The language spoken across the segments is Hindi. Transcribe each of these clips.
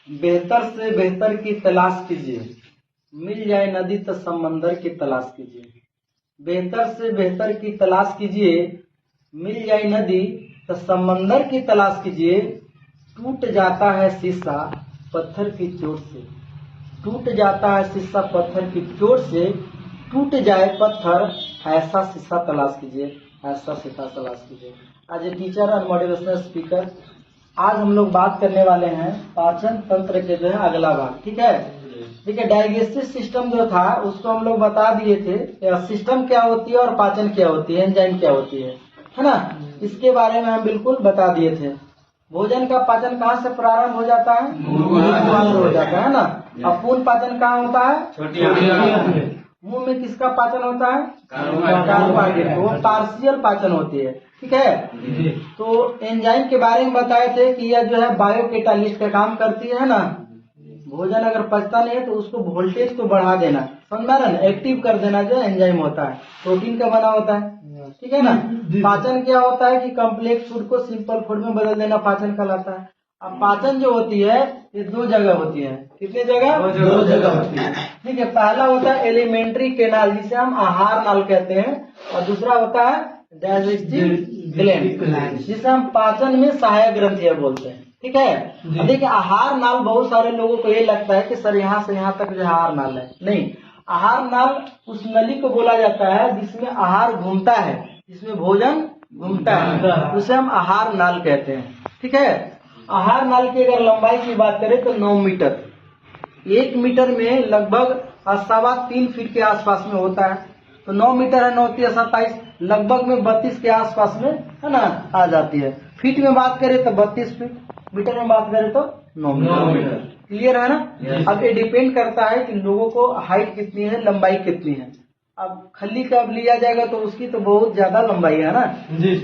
बेहतर से बेहतर की तलाश कीजिए, मिल जाए नदी तो समंदर की तलाश कीजिए। बेहतर से बेहतर की तलाश कीजिए, मिल जाए नदी तो समंदर की तलाश कीजिए। टूट जाता है शीशा पत्थर की चोट से, टूट जाता है शीशा पत्थर की चोट से। टूट जाए पत्थर ऐसा शीशा तलाश कीजिए, ऐसा शीशा तलाश कीजिए। आज ए टीचर और मोटिवेशनल स्पीकर, आज हम लोग बात करने वाले हैं पाचन तंत्र के जो है अगला भाग। ठीक है, ठीक है। डाइजेस्टिव सिस्टम जो था उसको हम लोग बता दिए थे, सिस्टम क्या होती है और पाचन क्या होती है, एंजाइम क्या होती है ना। इसके बारे में हम बिल्कुल बता दिए थे। भोजन का पाचन कहाँ से प्रारंभ हो जाता है? मुंह से हो जाता है ना। अब पूर्ण पाचन कहाँ होता है? मुंह में किसका पाचन होता है? कार्बोहाइड्रेट। वो पार्शियल पाचन होती है। ठीक है। तो एंजाइम के बारे में बताए थे कि यह जो है बायोकेटालिस्ट का काम करती है ना। भोजन अगर पचता नहीं है तो उसको वोल्टेज को बढ़ा देना, समझा ना, एक्टिव कर देना जो एंजाइम होता है। प्रोटीन का बना होता है। ठीक है ना। पाचन क्या होता है कि कॉम्प्लेक्स फूड को सिंपल फूड में बदल देना पाचन कहलाता है। अब पाचन जो होती है ये दो जगह होती है। कितने जगह? दो जगह होती है। ठीक है। पहला होता है एलिमेंट्री कैनाल जिसे हम आहार नाल कहते हैं, और दूसरा होता है डाइजेस्टिव ग्लैंड जिसे हम पाचन में सहायक ग्रंथियां बोलते हैं। ठीक है। देखिए आहार नाल, बहुत सारे लोगों को ये लगता है कि सर यहाँ से यहाँ तक जो आहार नाल है। नहीं, आहार नाल उस नली को बोला जाता है जिसमें आहार घूमता है, जिसमें भोजन घूमता है, उसे हम आहार नाल कहते हैं। ठीक है। आहार नाल की अगर लंबाई की बात करें तो 9 मीटर, 1 मीटर में लगभग 3.25 फीट के आसपास में होता है। तो 9 मीटर है, 9 3 27, लगभग में 32 के आसपास में है ना आ जाती है। फीट में बात करें तो 32 फीट, मीटर में बात करें तो 9 मीटर। क्लियर है ना। अब ये डिपेंड करता है कि लोगों को हाइट कितनी है, लंबाई कितनी है। अब खली का अब लिया जाएगा तो उसकी तो बहुत ज्यादा लंबाई है ना जी।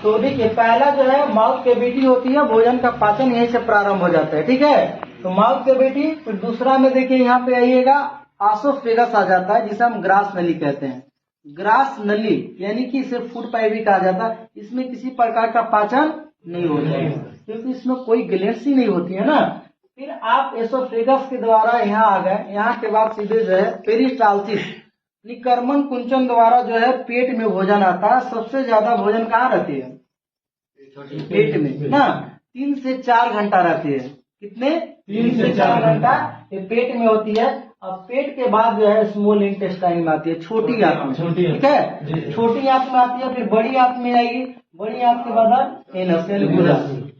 तो देखिए पहला जो है माउथ कैविटी होती है, भोजन का पाचन यहीं से प्रारंभ हो जाता है। ठीक है। तो माउथ कैविटी, फिर दूसरा में देखिए यहाँ पे आइएगा आसोफेगस आ जाता है जिसे हम ग्रास नली कहते हैं। ग्रास नली यानी कि इसे फूड पाइप भी कहा जाता है। इसमें किसी प्रकार का पाचन नहीं होता है क्योंकि इसमें कोई ग्लैंड्स ही नहीं होती है ना। फिर आप एसोफेगस के द्वारा यहाँ आ गए, यहाँ के बाद सीधे जो है पेरिस्टाल्सिस निकर्मन कुंचन द्वारा जो है पेट में भोजन आता है। सबसे ज्यादा भोजन कहाँ रहती है? पेट में ना। 3 से 4 घंटा रहती है। कितने? 3 से 4 घंटा ये पेट में होती है। अब पेट के बाद जो है स्मॉल इंटेस्टाइन में आती है, छोटी आंत में। ठीक है। छोटी आंत में आती है, फिर बड़ी आंत में आएगी, बड़ी आंत के बाद एनस यानी गुदा।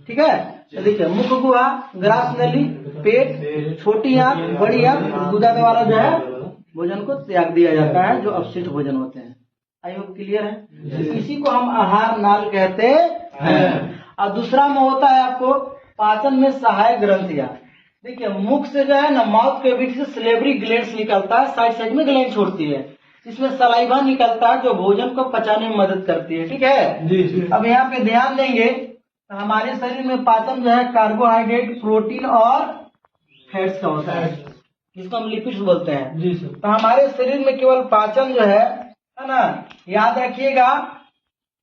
ठीक है। तो देखिए मुख गुहा, ग्रास नली, पेट, छोटी आंत, बड़ी आंत, गुदा द्वारा जो है भोजन को त्याग दिया जाता है, जो अपशिष्ट भोजन होते हैं। आई होप क्लियर है। इसी को हम आहार नाल कहते हैं। और दूसरा में होता है आपको पाचन में सहायक ग्रंथियां। देखिए मुख से जो है ना, माउथ कैविटी से सलेवरी ग्लैंड्स निकलता है, साइड साइड में ग्लैंड छोड़ती है। इसमें सलाइवा निकलता है जो भोजन को पचाने में मदद करती है। ठीक है जी। अब यहाँ पे ध्यान देंगे तो हमारे शरीर में पाचन जो है कार्बोहाइड्रेट, प्रोटीन और फैट्स का होता है, जिसको हम लिपिड्स बोलते हैं जी सर। तो हमारे शरीर में केवल पाचन जो है ना, याद रखिएगा,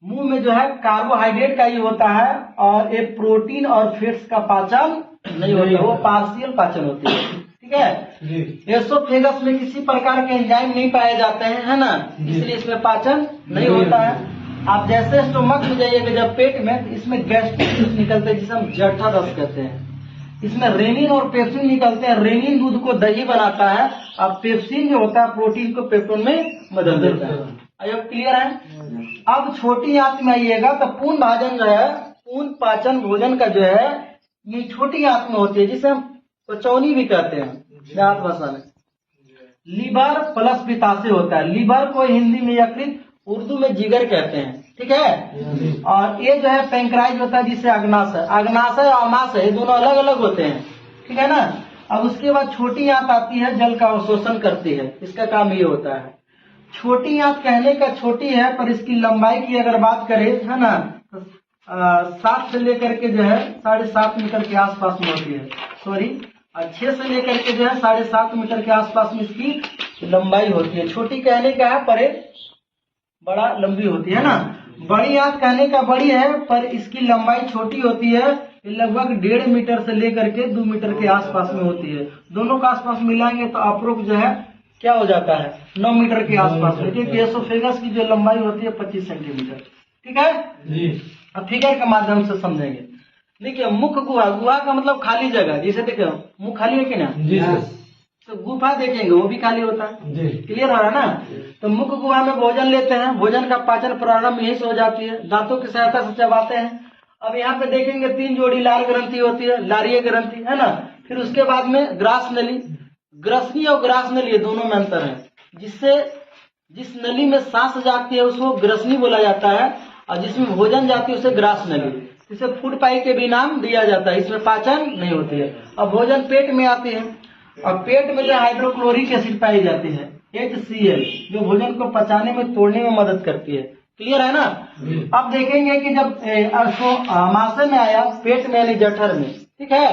मुंह में जो है कार्बोहाइड्रेट का ही होता है और ये प्रोटीन और फैट्स का पाचन नहीं होता, वो पार्शियल पाचन होती है। ठीक है। एसोफेगस में किसी प्रकार के एंजाइम नहीं पाए जाते हैं, है ना, इसलिए इसमें पाचन नहीं होता है। आप जैसे स्टोमक में जाइएगा जब पेट में, तो इसमें गैस्ट्रिक जूस निकलते हैं जिसे हम जठर रस कहते हैं। इसमें रेनिन और पेप्सिन निकलते हैं। रेनिन दूध को दही बनाता है और पेप्सिन जो होता है प्रोटीन को पेप्टोन में बदल देता है। अब क्लियर है। अब छोटी आंत में आइएगा तो पूर्ण भाजन जो है, पूर्ण पाचन भोजन का जो है ये छोटी आंत में होती है, जिसे हम पचौनी भी कहते हैं जात भाषा में। लीवर प्लस पित्ताशय होता है। लीवर को हिंदी में यकृत, उर्दू में जिगर कहते हैं। ठीक है। और ये जो है पैंक्राइज होता है जिसे अग्नाशय, अग्नाशय और अमाशय दोनों अलग अलग होते हैं। ठीक है ना। अब उसके बाद छोटी आंत आती है, जल का अवशोषण करती है, इसका काम ये होता है। छोटी आंत कहने का छोटी है, पर इसकी लंबाई की अगर बात करें है ना, तो 7 से लेकर के जो है 7.5 मीटर के आसपास में होती है। सॉरी, 6 से लेकर के जो है 7.5 मीटर के आसपास में इसकी लंबाई होती है। छोटी कहने का है, पर बड़ा लंबी होती है ना। बड़ी आंत कहने का बड़ी है, पर इसकी लंबाई छोटी होती है, ये लगभग 1.5 मीटर से लेकर के 2 मीटर के आसपास में होती है। दोनों का आसपास मिलाएंगे तो अप्रोक्स जो है क्या हो जाता है 9 मीटर के आसपास में, क्योंकि एसोफेगस की जो लंबाई होती है 25 सेंटीमीटर। ठीक है जी। अब फिगर के माध्यम से समझेंगे। देखिए मुख गुहा, गुहा का मतलब खाली जगह, जैसे देखिए मुख खाली है कि ना जी, तो गुफा देखेंगे वो भी खाली होता है। क्लियर हो रहा है ना। तो मुख गुहा में भोजन लेते हैं, भोजन का पाचन प्रारंभ यहीं से हो जाती है, दांतों की सहायता से चबाते हैं। अब यहाँ पे देखेंगे 3 जोड़ी लाल ग्रंथि होती है, लारीय ग्रंथि है ना। फिर उसके बाद में ग्रास नली, ग्रसनी और ग्रास नली दोनों में अंतर है। जिससे जिस नली में सांस जाती है उसको ग्रसनी बोला जाता है, और जिसमें भोजन जाती है उसे ग्रास नली। इसे फूड पाइप के भी नाम दिया जाता है, इसमें पाचन नहीं होती है। अब भोजन पेट में आती है, और पेट में जो हाइड्रोक्लोरिक एसिड पाई जाती है HCl, जो भोजन को पचाने में तोड़ने में मदद करती है। क्लियर है ना। अब देखेंगे कि जब अमाशय में आया, पेट में यानी जठर में, ठीक है,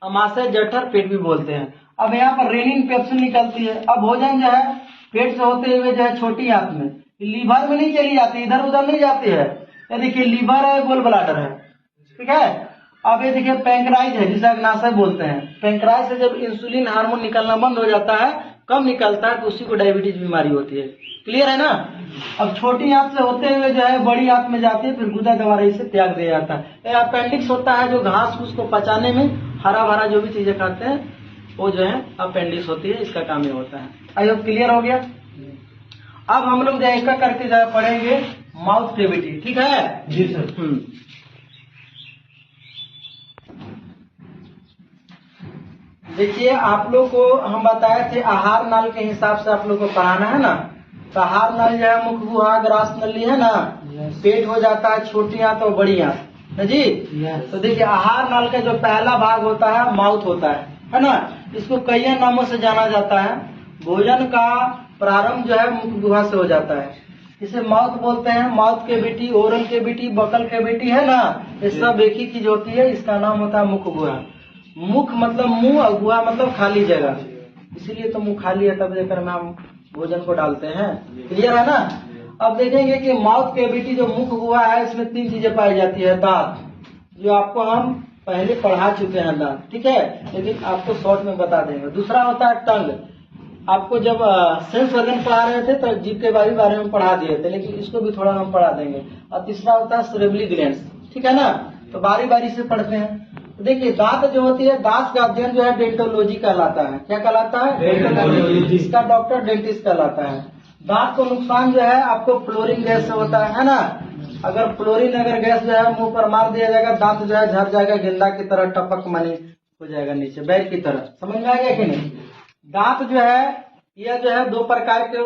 अमाशय जठर पेट भी बोलते हैं। अब यहाँ पर रेनिन पेप्सिन निकलती है। अब भोजन जो है पेट से होते हुए जो है छोटी आंत में, लीवर में नहीं चली जाती, इधर उधर नहीं जाती है। ये देखिए लीवर है, गोल ब्लाडर है, ठीक है। अब ये देखिए पैंक्राइज है, जिसे अग्नाशय बोलते हैं। पैंक्राइज से जब इंसुलिन हार्मोन निकलना बंद हो जाता है, कम निकलता है, तो उसी को डायबिटीज बीमारी होती है। क्लियर है ना। अब छोटी आंत से होते हुए जो है बड़ी आंत में जाती है, फिर गुदा द्वारा इसे त्याग दिया जाता है। अपेंडिक्स होता है जो घास फूस को पचाने में, हरा भरा जो भी चीजें खाते हैं वो जो है अपेंडिक्स होती है, इसका काम ये होता है। आई होप क्लियर हो गया। अब हम लोग जो एक करके जो पढ़ेंगे माउथ कैविटी, ठीक है जी सर। देखिए आप लोग को हम बताए थे आहार नाल के हिसाब से आप लोग को पढ़ाना है ना। तो आहार नाल जो है मुख गुहा ग्रास नली है ना, पेट हो जाता है छोटी आंत और बड़ी आंत जी। तो देखिए आहार नाल का जो पहला भाग होता है माउथ होता है ना। इसको कई नामों से जाना जाता है। भोजन का प्रारंभ जो है मुख गुहा से हो जाता है, इसे माउथ बोलते हैं। Mouth cavity, oral cavity, buccal cavity है ना, ये सब एक ही चीज होती है, इसका नाम होता है मुख गुहा। मुख मतलब मुंह और गुहा मतलब खाली जगह, इसीलिए तो मुंह खाली है, तब लेकर में हम भोजन को डालते हैं। क्लियर है ना। अब देखेंगे कि माउथ कैविटी जो मुख गुहा है, इसमें 3 चीजें पाई जाती है। दांत, जो आपको हम पहले पढ़ा चुके हैं दांत, ठीक है, लेकिन आपको शॉर्ट में बता देंगे। दूसरा होता है टंग, आपको जब सेंस ऑर्गन पढ़ा रहे थे तो जीभ के बारे में पढ़ा दिए थे, लेकिन इसको भी थोड़ा हम पढ़ा देंगे। और तीसरा होता है सेरेब्रल ग्लैंड्स, ठीक है ना। तो बारी बारी से पढ़ते हैं। तो देखिए दांत जो होती है, दांत का अध्ययन जो है डेंटोलॉजी कहलाता है। क्या कहलाता है? डेंटोलॉजी। इसका डॉक्टर डेंटिस्ट कहलाता है। दांत को नुकसान जो है आपको फ्लोरीन गैस से होता है ना। अगर फ्लोरीन गैस जो है मुंह पर मार दिया जाएगा, दांत जो है झड़ जाएगा, गेंदा की तरह टपक मनी हो जाएगा नीचे, बैर की तरह। समझ में आ गया कि नहीं। दांत जो है यह जो है 2 प्रकार के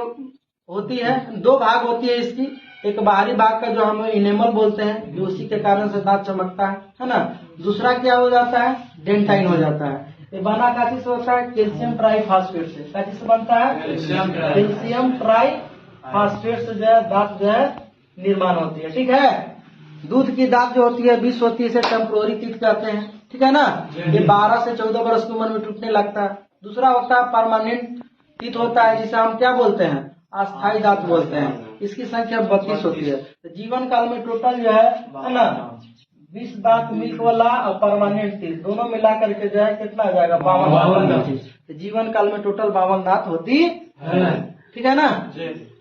होती है, 2 भाग होती है इसकी। एक बाहरी भाग का जो हम इनेमल बोलते हैं, जो उसी के कारण से दांत चमकता है ना। दूसरा क्या हो जाता है, डेंटाइन हो जाता है। ये बना काची से होता है, कैल्शियम ट्राइफॉस्फेट से। काची से बनता है, कैल्शियम ट्राइफॉस्फेट से जो है दांत जो है निर्माण होती है, ठीक है। दूध की दांत जो होती है 20 होती है, इसे टेम्पोररी टीथ कहते हैं, ठीक है ना। ये 12 से 14 वर्ष की उम्र में टूटने लगता है। दूसरा होता है परमानेंट टीथ होता है, जिसे हम क्या बोलते हैं, अस्थायी दांत बोलते हैं। इसकी संख्या 32 होती है। तो जीवन काल में टोटल जो है ना 20 दांत मिल्क वाला और परमानेंट टीथ दोनों मिला करके जो है कितना आ जाएगा, 52 दांत। तो जीवन काल में टोटल 52 दांत होती है, ठीक है ना।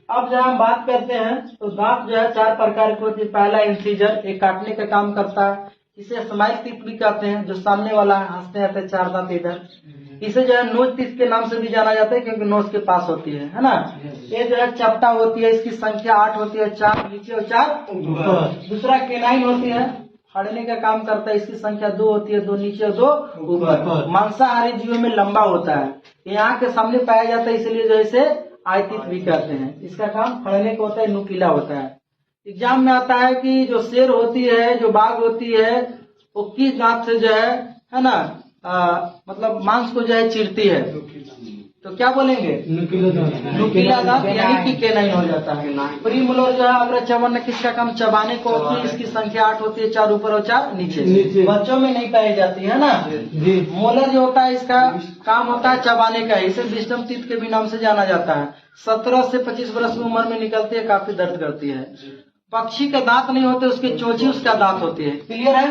अब जब हम बात करते हैं तो दांत जो है 4 प्रकार की होती है। पहला इंसीजर, एक काटने का काम करता है, इसे स्माइल टीथ भी कहते हैं, जो सामने वाला हंसते हैं 4 दांत इधर। इसे जो है नोज टीथ के नाम से भी जाना जाता है, क्योंकि नोज के पास होती है ना। ये जो है चपटा होती है, इसकी संख्या 8 होती है, 4 नीचे और 4 ऊपर। दूसरा केनाइन होती है, फाड़ने का काम करता है, इसकी संख्या 2 होती है, 2 नीचे और 2 ऊपर। मांसाहारी जीवों में लंबा होता है, यहाँ के सामने पाया जाता है, इसलिए जो इसे आई टीथ भी कहते हैं। इसका काम फाड़ने का होता है, नुकीला होता है। एग्जाम में आता है कि जो शेर होती है, जो बाघ होती है, वो किस दांत से जो है ना मतलब मांस को जो है चीरती है, तो क्या बोलेंगे, नुकीला दांत, यानी कि केनाइन हो जाता है। प्रीमोलर जो है अग्र चवन किसका काम, चबाने को होती है, इसकी संख्या 8 होती है, 4 ऊपर और 4 नीचे। बच्चों में नहीं पाई जाती है ना। मोलर जो होता है इसका काम होता है चबाने का, इसे विजडम टीथ के भी नाम से जाना जाता है। 17 से 25 वर्ष की उम्र में निकलती है, काफी दर्द करती है। पक्षी के दांत नहीं होते, उसकी चोंची उसका दांत होती है। क्लियर है।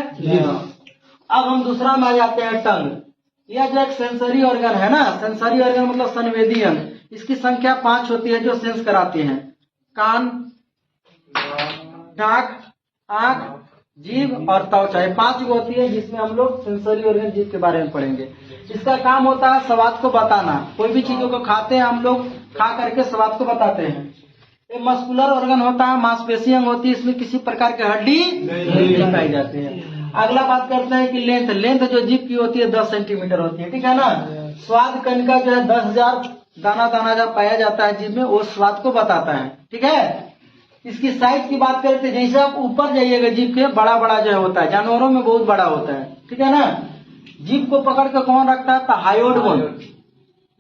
अब हम दूसरा में आ जाते हैं टंग। यह जो एक सेंसरी ऑर्गन है ना, सेंसरी ऑर्गन मतलब संवेदी अंग, इसकी संख्या 5 होती है जो सेंस कराती हैं। कान, नाक, आंख, जीभ और त्वचा, 5 होती है जिसमें हम लोग सेंसरी ऑर्गन जीभ के बारे में पढ़ेंगे। इसका काम होता है स्वाद को बताना। कोई भी चीजों को खाते हैं हम लोग, खा करके स्वाद को बताते हैं। ये मस्कुलर ऑर्गन होता है, मांसपेशी अंग होती है, इसमें किसी प्रकार की हड्डी नहीं पाई जाती है। अगला बात करते हैं कि लेंथ, लेंथ जो जीभ की होती है 10 सेंटीमीटर होती है, ठीक है ना। स्वाद कणिका जो है 10,000 दाना दाना जब पाया जाता है जीभ में, वो स्वाद को बताता है, ठीक है। इसकी साइज की बात करते हैं, जैसे आप ऊपर जाइएगा जीभ के बड़ा बड़ा जो होता है, जानवरों में बहुत बड़ा होता है, ठीक है ना। जीभ को पकड़ के कौन रखता है? तो हायोइड बोन,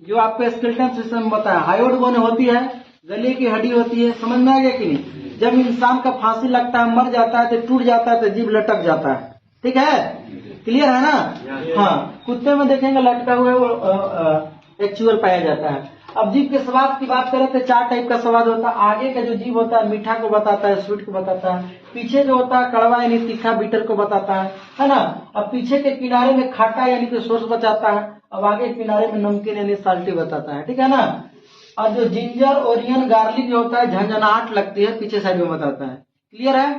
जो आपको स्केलेटन सिस्टम में बताया, हायोइड बोन होती है, गले की हड्डी होती है। समझ में आ गया कि नहीं? जब इंसान का फांसी लगता है, मर जाता है, तो टूट जाता है, तो जीभ लटक जाता है, ठीक है। क्लियर है ना? हाँ, कुत्ते में देखेंगे लटका हुआ वो एक्चुअल पाया जाता है। अब जीभ के स्वाद की बात करें तो 4 टाइप का स्वाद होता है। आगे का जो जीभ होता है मीठा को बताता है, स्वीट को बताता है। पीछे जो होता है कड़वा यानी तीखा बिटर को बताता है ना। अब पीछे के किनारे में खाटा यानी कि सोस बचाता है। अब आगे किनारे में नमकीन यानी साल्टी बताता है, ठीक है ना। और जो जिंजर, ओरियन, गार्लिक जो होता है झंझनाहट लगती है, पीछे साइड में बताता है। क्लियर है?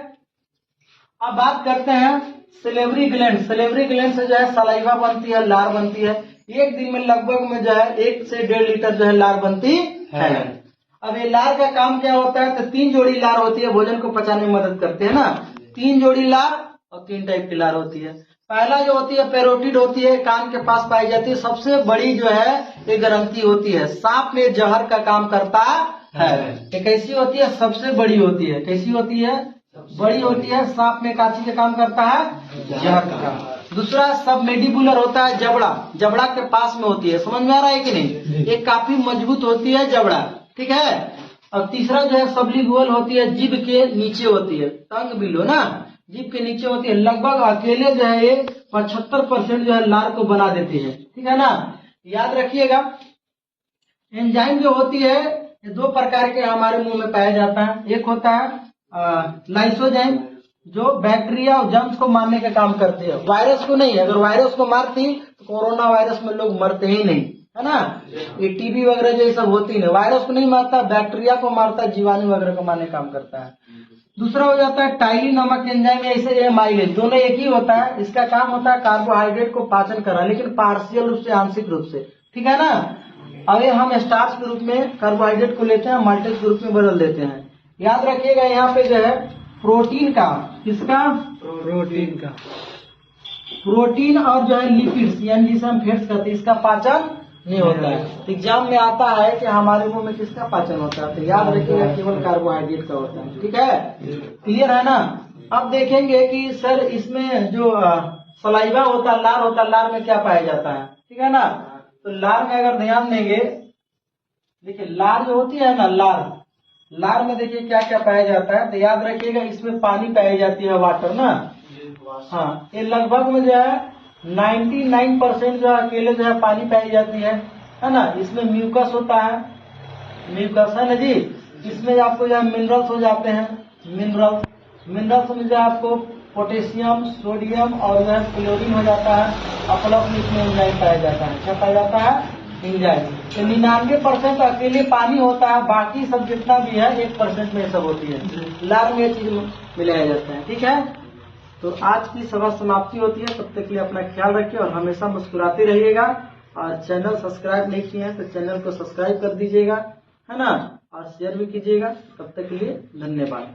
अब बात करते हैं सलेवरी ग्लैंड। सलेवरी ग्लैंड से जो है सलाइवा बनती है, लार बनती है। एक दिन में लगभग में जो है 1 से 1.5 लीटर जो है लार बनती है। अब ये लार का काम क्या होता है? तो 3 जोड़ी लार होती है, भोजन को पचाने में मदद करते हैं ना। 3 जोड़ी लार और 3 टाइप की लार होती है। पहला जो होती है पैरोटिड होती है, कान के पास पाई जाती है। सबसे बड़ी जो है ये ग्रंथि होती है, सांप में जहर का काम करता है। ये कैसी होती है? सबसे बड़ी होती है। कैसी होती है? बड़ी होती है। सांप में काची का काम करता है? जहर का काम। दूसरा सब मेडिबुलर होता है, जबड़ा, जबड़ा के पास में होती है। समझ में आ रहा है कि नहीं? ये काफी मजबूत होती है जबड़ा, ठीक है। और तीसरा जो है सबलिंगुअल होती है, जीभ के नीचे होती है, टंग बिलो ना, जीभ के नीचे होती है। लगभग अकेले जो है ये 75% जो है लार को बना देती है, ठीक है ना। याद रखिएगा एंजाइम जो होती है ये 2 प्रकार के हमारे मुंह में पाया जाता है। एक होता है लाइसोजाइम जो बैक्टीरिया और जर्म्स को मारने का काम करती है, वायरस को नहीं। अगर वायरस को मारती तो कोरोना वायरस में लोग मरते ही नहीं, है ना। ये टीबी वगैरह जो सब होती है, वायरस को नहीं मारता, बैक्टीरिया को मारता है, जीवाणु वगैरह को मारने का काम करता है। दूसरा हो जाता है टाइलिन नामक एंजाइम, ऐसे एमाइलेज, दोनों एक ही होता है। इसका काम होता है कार्बोहाइड्रेट को पाचन करा, लेकिन पार्शियल रूप से, आंशिक रूप से, ठीक है ना। अब हम स्टार्च के रूप में कार्बोहाइड्रेट को लेते हैं, माल्टेज के रूप में बदल देते हैं। याद रखिएगा यहाँ पे जो है प्रोटीन का, किसका? प्रोटीन का, प्रोटीन और जो है लिपिड्स यानी जिसे हम फैट्स कहते हैं, इसका पाचन नहीं होता है। एग्जाम में आता है कि हमारे मुंह में किसका पाचन होता है, तो याद रखिएगा केवल कार्बोहाइड्रेट का होता है, ठीक है। क्लियर है ना? अब देखेंगे कि सर इसमें जो सलाइवा होता है, लार होता है, लार में क्या पाया जाता है, ठीक है ना। तो लार में अगर ध्यान देंगे, देखिए लार जो होती है ना, लार, लार में देखिए क्या क्या पाया जाता है। तो याद रखिएगा इसमें पानी पाई जाती है, वाटर ना। हाँ, ये लगभग में जो है 99% जो है अकेले जो है पानी पाई जाती है ना। इसमें म्यूकस होता है, म्यूकस है ना जी। इसमें आपको जो है मिनरल्स हो जाते हैं, मिनरल्स में जो है आपको पोटेशियम, सोडियम और जो है क्लोरीन हो जाता है। और प्लस में इसमें एंजाइम पाया जाता है। क्या पाया जाता है? एंजाइम। तो 99% अकेले पानी होता है, बाकी सब जितना भी है 1% में सब होती है। लार में ये चीज मिलाया जाता है, ठीक है। तो आज की सभा समाप्ति होती है। तब तक के लिए अपना ख्याल रखिए और हमेशा मुस्कुराते रहिएगा। और चैनल सब्सक्राइब नहीं किए हैं तो चैनल को सब्सक्राइब कर दीजिएगा, है ना, और शेयर भी कीजिएगा। तब तक के लिए धन्यवाद।